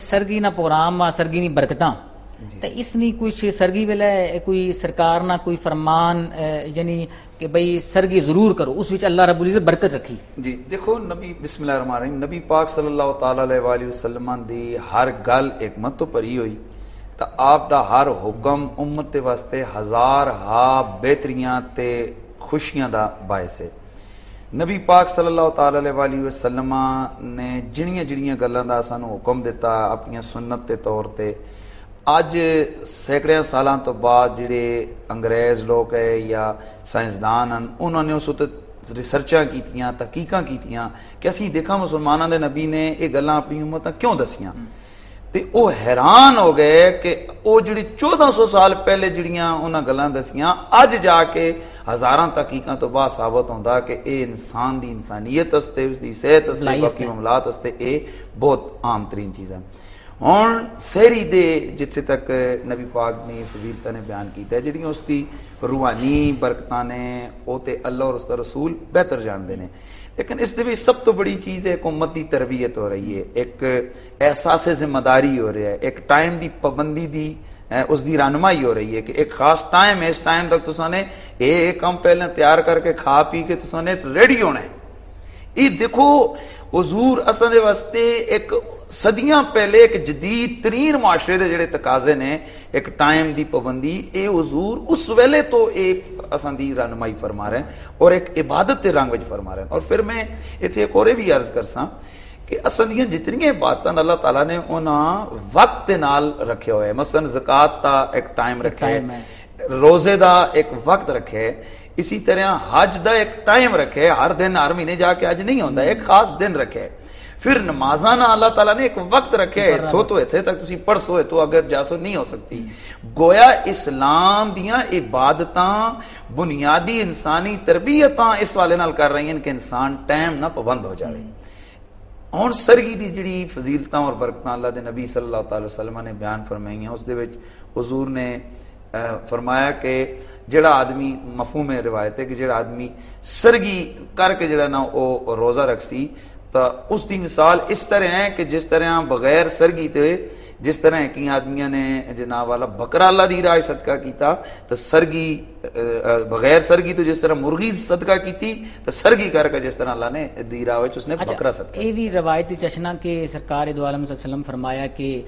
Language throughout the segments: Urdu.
سرگی نہ پروگرام سرگی نی برکتاں تے اس نی کچھ سرگی ویلے کوئی سرکار نہ کوئی فرمان یعنی کہ بھئی سرگی ضرور کرو اس وچ اللہ رب العزت برکت رکھی. جی دیکھو نبی بسم اللہ الرحمن الرحیم نبی پاک صلی اللہ تعالی علیہ وآلہ وسلم دی ہر گل حکمت تو پری ہوئی تا آپ دا ہر حکم امت دے واسطے ہزار ہا بہتریاں تے خوشیاں دا باعث ہے. نبی پاک صلی اللہ تعالی علیہ وآلہ وسلم نے جڑیاں گلاں دا سانو حکم دیتا اپنی سنت دے طور تے اج سینکڑے سالاں تو بعد جڑے انگریز لوگ ہے یا سائنسدان ہیں انہوں نے اس تے ریسرچاں کیتیاں تحقیقاں کیتیاں کہ اسی دیکھا مسلمانوں دے نبی نے یہ گلاں اپنی امت کیوں دسیاں تے او حیران ہو گئے کہ او جڑی 1400 سال پہلے جڑیاں انہاں گلاں دسیاں اج جا کے ہزاراں تحقیقاں تو بعد ثابت ہوندا کہ اے انسان دی انسانیت واسطے اس دی صحت واسطے باقی معاملات واسطے اے بہت عام ترین چیزاں. ہوں سہری دے جتھے تک نبی پاک نے فضیلتاں نے بیان کیتا ہے جڑیاں اس دی روحانی برکتاں نے او تے اللہ اور اس دا رسول بہتر جاندے نے لیکن اس دے بھی سب تو بڑی چیز ہے ایک امت دی تربیت ہو رہی ہے ایک احساس ذمہ داری ہو رہا ہے ایک ٹائم دی پابندی دی اس دی رہنمائی ہو رہی ہے کہ ایک خاص ٹائم ہے اس ٹائم تک تساں نے ایک کم پہلے تیار کر کے کھا پی کے تساں نے ریڈی ہونا ہے. یہ دیکھو حضور اصل دے واسطے ایک صدیاں پہلے ایک جدید ترین معاشرے دے جڑے تقاضے نے ایک ٹائم دی پابندی اے حضور اس ویلے تو ایک اصل دی رہنمائی فرما رہے ہیں اور ایک عبادت کے رنگ وچ فرما رہے ہیں. اور پھر میں اتنے ایک اور بھی عرض کرساں کہ اصل دیاں جتنی عبادتاں اللہ تعالیٰ نے انہاں وقت نال رکھے ہوئے مثلا زکوٰۃ دا ایک ٹائم رکھے روزے دا ایک وقت رکھے اسی طرح حج دا ایک ٹائم رکھے ہر دن ہر مہینے جا کے حج نہیں ہوتا ایک خاص دن رکھے. پھر نمازاں اللہ تعالیٰ نے ایک وقت رکھے تو اتھے تک تسی پڑھسو تو اگر جاسو نہیں ہو سکتی. گویا اسلام دیاں عبادتاں بنیادی انسانی تربیتاں اس والے نال کر رہی ہیں کہ انسان ٹائم نہ پابند ہو جائے. اور سرگی دی جڑی فضیلتاں اور برکتاں اللہ دے نبی صلی اللہ تعالی وسلم نے بیان فرمائی ہیں اس دے وچ حضور نے فرمایا کہ جڑا آدمی مفہوم روایت ہے کہ جڑا آدمی سرگی کر کے جڑا نا او روزہ رکھسی تو اس دی مثال اس طرح ہے کہ جس طرح بغیر سرگی تے جس طرح کی آدمیاں نے جناب والا بکرا اللہ دی راہ صدقہ کیتا تو سرگی بغیر سرگی تو جس طرح مرغی صدقہ کیتی تو سرگی کر کے جس طرح اللہ نے دی راہ وچ اس نے بکرا صدقہ. یہ بھی روایت چشنا کہ سرکار دو عالم صلی اللہ علیہ وسلم فرمایا کہ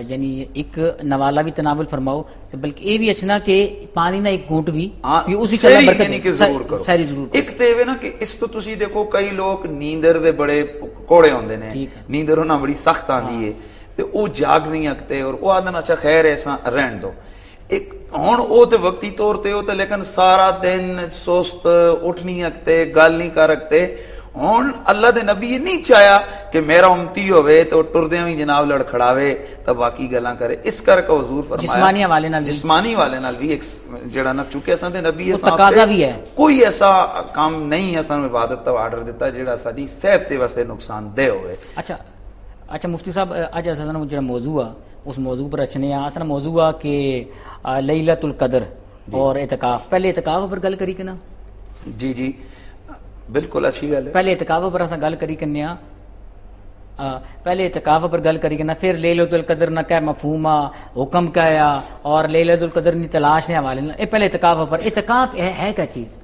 یعنی ایک نوالا بھی تناول فرماؤ بلکہ یہ بھی اچھنا کہ پانی نہ ایک گھونٹ بھی اسی کا برکت ضرور کرو ساری ضرور ایک تے وے نا کہ اس تو تسی دیکھو کئی لوگ نیندر دے بڑے کوڑے ہوندے نے نیندر ہونا بڑی سخت آندی ہے تے او جاگ نہیں اکتے اور او آدھن اچھا خیر ایسا رہن دو ایک ہون او تے وقتی طور تے ہوتے لیکن سارا دن سست اٹھ نہیں اکتے گل نہیں کر اکتے. ہون اللہ دے نبی یہ نہیں چاہیا کہ میرا امتی ہوئے تو ٹردیاں بھی جناب لڑکھڑاوے تو باقی گلاں کرے اس کر کا حضور فرمایا جسمانی والے نال بھی ایک جڑا نا چونکہ اساں دے نبی تقاضا بھی ہے کوئی ایسا کام نہیں اساں عبادت تو آرڈر دیتا جڑا ساڈی صحت تے واسطے نقصان دہ ہوئے. اچھا مفتی صاحب اج اساں جڑا موضوع ہے اس موضوع پر اچھنے آ اساں موضوع ہے کہ لیلۃ القدر اور اعتکاف. پہلے اعتکاف پر گل کری کہ نا؟ جی بالکل اچھی گل ہے. پہلے اعتکاف پر اساں گل کری کننے پہلے اعتکاف پر گل کری کنا پھر لیلۃ القدر نہ کیا مفہوم حکم کیا ہے اور لیلۃ القدر نی تلاش نے حوالے اے پہلے اعتکاف پر اعتکاف ہے کیا چیز؟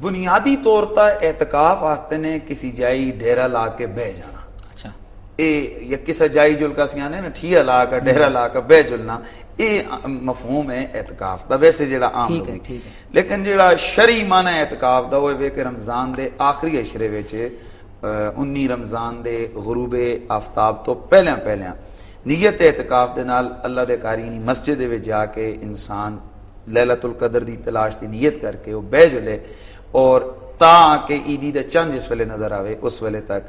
بنیادی طور پر اعتکاف آتے نے کسی جائی ڈیرا لا کے بہ جانا. اچھا اے یا کسی جائی جل کا سیانے نا ٹھیا لا کے ڈیرا لا کے بہ جلنا اے مفہوم ہے اعتکاف دا ویسے جڑا عام لوگ لیکن جڑا شرعی معنی اعتکاف دا وہ کہ رمضان دے آخری عشرے وچ 19 رمضان دے غروب آفتاب تو پہلیاں نیت اعتکاف دے نال اللہ دے قاری مسجد دے وچ جا کے انسان لیلۃ القدر دی تلاش دی نیت کر کے وہ بہ جلے اور تا کہ عیدی دا چند جس ویلے نظر آوے اس ویلے تک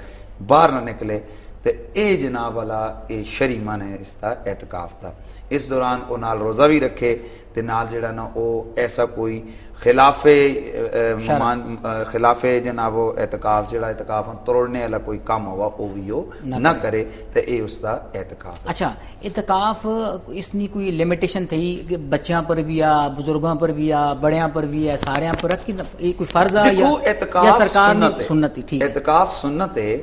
باہر نہ نکلے تے اے جناب والا اے شرعی معنی ہے اس دا اعتکاف دا. اس دوران او نال روزہ بھی رکھے تے نال جڑا نا او ایسا کوئی خلاف جناب اعتکاف جڑا اعتکاف توڑنے والا کوئی کام ہوا او بھی او نہ کرے تے اے اس دا اعتکاف. اچھا اعتکاف اس نے کوئی لمیٹیشن تھی کہ بچیاں پر بھی یا بزرگاں پر بھی یا بڑیاں پر بھی یا ساریاں پر کوئی فرض ہے یا سرکار نے سنت؟ ٹھیک اعتکاف سنت ہے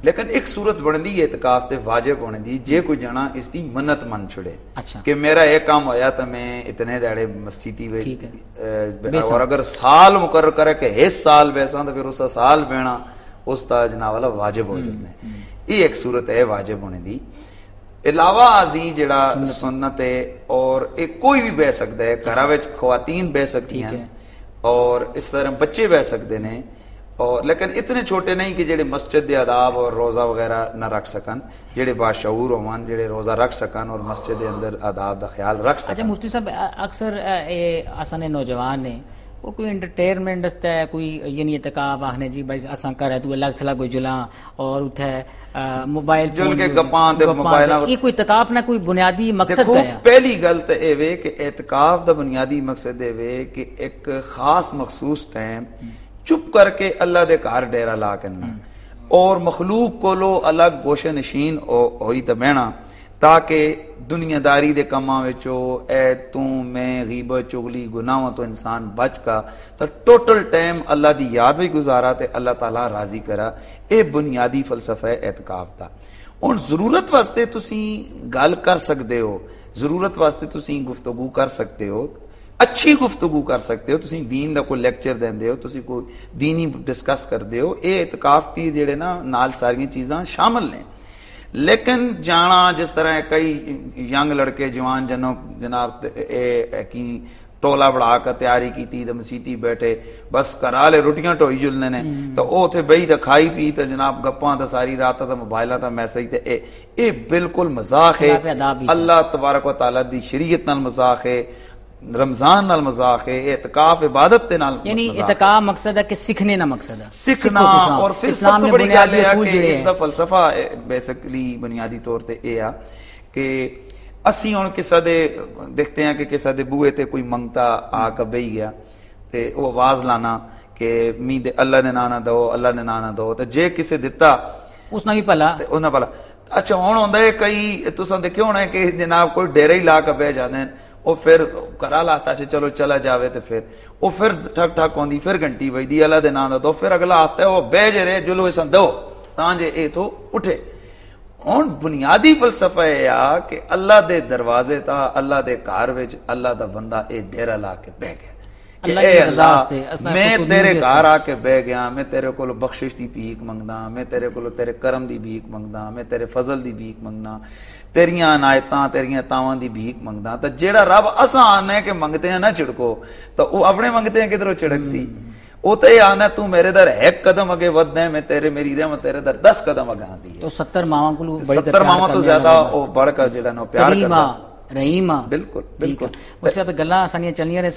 لیکن ایک صورت بندی ہے اعتکاف تے واجب ہونے دی جے کوئی جنا اس دی منت من چھڑے اچھا کہ میرا ایک کام ہویا تو میں اتنے دیڑے مسجدی ٹھیک ہے اور اگر سال مقرر کرے کہ اس سال بیساں تو پھر اس سال بینا اس دا جناب والا واجب ہو جانے یہ ایک صورت ہے واجب ہونے دی علاوہ ازیں جڑا سنت ہے اور ایک کوئی بھی بہ سکتا ہے گھراں وچ خواتین بہ سکتی ہیں اور اس طرح بچے بہ سکتے ہیں اور لیکن اتنے چھوٹے نہیں کہ جڑے مسجد دے آداب اور روزہ وغیرہ نہ رکھ سکن جڑے باشعور ہون جڑے روزہ رکھ سکن اور مسجد دے اندر آداب دا خیال رکھ سکن. اچھا مفتی صاحب اکثر اساں نوجوان نے وہ کوئی انٹرٹینمنٹ دستا ہے کوئی یعنی اعتکاف آخنے جی بھائی اساں کرے تو الگ تھلا کوئی جلاں اور اتھے موبائل جل کے گپاں تے موبائل یہ کوئی اعتکاف نہ کوئی بنیادی مقصد کا ہے. پہلی گل تے اے وے کہ اعتکاف دا بنیادی مقصد اے وے کہ ایک خاص مخصوص ٹائم چپ کر کے اللہ دے گھر ڈیرا لا کرنا اور مخلوق کو لو الگ گوشہ نشین ہوئی تے بہنا تاکہ دنیا داری دے کماں وچو اے تو میں غیبت چغلی گناہوں تو انسان بچ کا تو ٹوٹل ٹائم اللہ دی یاد بھی گزارا تے اللہ تعالیٰ راضی کرا. اے بنیادی فلسفہ اعتکاف دا. اور ضرورت واسطے تسی گل کر سکتے ہو ضرورت واسطے تسی گفتگو کر سکتے ہو اچھی گفتگو کر سکتے ہو تسی دین دا کوئی لیکچر دیندے ہو تسی کوئی دینی ڈسکس کردے ہو اے اعتکاف دی جڑے نا نال ساری چیزاں شامل ہیں. لیکن جانا جس طرح کئی ینگ لڑکے جوان جنوں جناب کی ٹولا بڑھا کر تیاری کی تھی مسیتی بیٹھے بس کرا لے روٹیاں ٹوئی جلنے نے تو او تھے بئی تے کھائی پی تے جناب گپاں تے ساری رات تے موبائلاں تے میسج تے اے بالکل مذاق ہے. اللہ تبارک و تعالی دی شریعت نال مذاق ہے رمضان نال مذاق ہے اعتکاف عبادت تے نال یعنی اعتکاف مقصد ہے کہ سیکھنے نہ مقصد ہے سیکھنا اور پھر سب تو بڑی گل ہے کہ اس دا فلسفہ بیسیکلی بنیادی طور تے اے آ کہ اسی ہن کسے دے دیکھتے ہیں کہ کسے دے بوئے تے کوئی منگتا آ کے بیٹھ گیا تے او آواز لانا کہ می دے اللہ نے نانا دو اللہ نے نانا دو تے جے کسے دتا اس نے بھی پلا تے انہاں پلا. اچھا ہن ہوندا ہے کئی تساں دیکھیا ہونا ہے کہ جناب کوئی ڈیرے ہی لا کے بیٹھ جاندے ہیں وہ پھر کرا لاتا چلو چلا جاوے تو پھر وہ پھر ٹھک ٹھک ہوندی پھر گھنٹی بجدی اللہ دے نام دا دو پھر اگلا آتا ہے وہ بہ جے رہے جلو اساں دو تاں جے اے تو اٹھے. ہن بنیادی فلسفہ ہے کہ اللہ دے دروازے تا اللہ دے گھر وچ اللہ دا بندہ اے ڈیرا لا کے بہ گیا میں تیرے گھر آ کے بہ گیا میں تیرے کولو بخشش دی بھیک منگدا میں تیرے کولو تیرے کرم دی بھیک منگدا میں تیرے فضل دی بھیک منگنا تیریاں عنایتاں تیریاں تاواں دی بھیک منگدا. تے جیڑا رب اساں آنے کہ منگتے ہیں نہ چھڑکو تو وہ اپنے منگتے ہیں کدھروں چھڑک سی وہ تو یہ آنا تو میرے در ایک قدم اگے ود ہے میں تیرے میری رحمت تیرے در 10 قدم اگے آندی ہے. تو 70 ماواں کو 70 ماواں تو زیادہ او بڑھ کر جڑا نو پیار کردا رحیمہ بالکل بالکل اس سے گلاں آسانیاں چلیاں رہے.